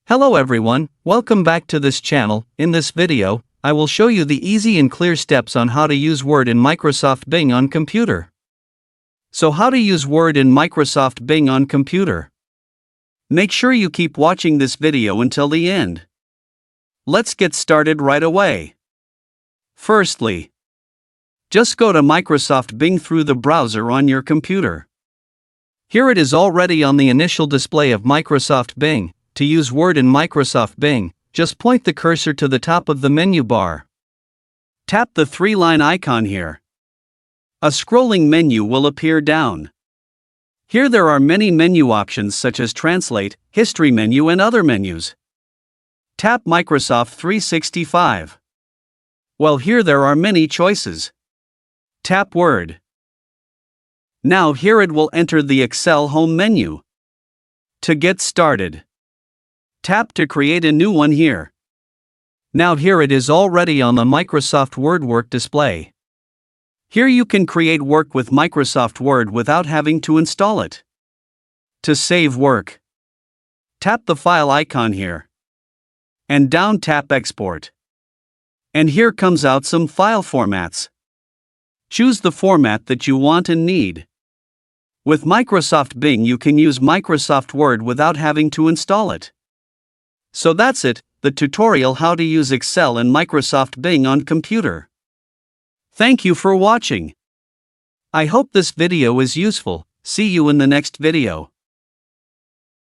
Hello everyone, welcome back to this channel. In this video, I will show you the easy and clear steps on how to use Word in Microsoft Bing on computer. So how to use Word in Microsoft Bing on computer? Make sure you keep watching this video until the end. Let's get started right away. Firstly, just go to Microsoft Bing through the browser on your computer. Here it is already on the initial display of Microsoft Bing. To use Word in Microsoft Bing, just point the cursor to the top of the menu bar. Tap the three-line icon here. A scrolling menu will appear down. Here there are many menu options such as Translate, History menu and other menus. Tap Microsoft 365. Well, here there are many choices. Tap Word. Now here it will enter the Excel home menu. To get started, tap to create a new one here. Now here it is already on the Microsoft Word work display. Here you can create work with Microsoft Word without having to install it. To save work, tap the file icon here. And down tap Export. And here comes out some file formats. Choose the format that you want and need. With Microsoft Bing you can use Microsoft Word without having to install it. So that's it, the tutorial how to use Excel and Microsoft Bing on computer. Thank you for watching. I hope this video is useful. See you in the next video.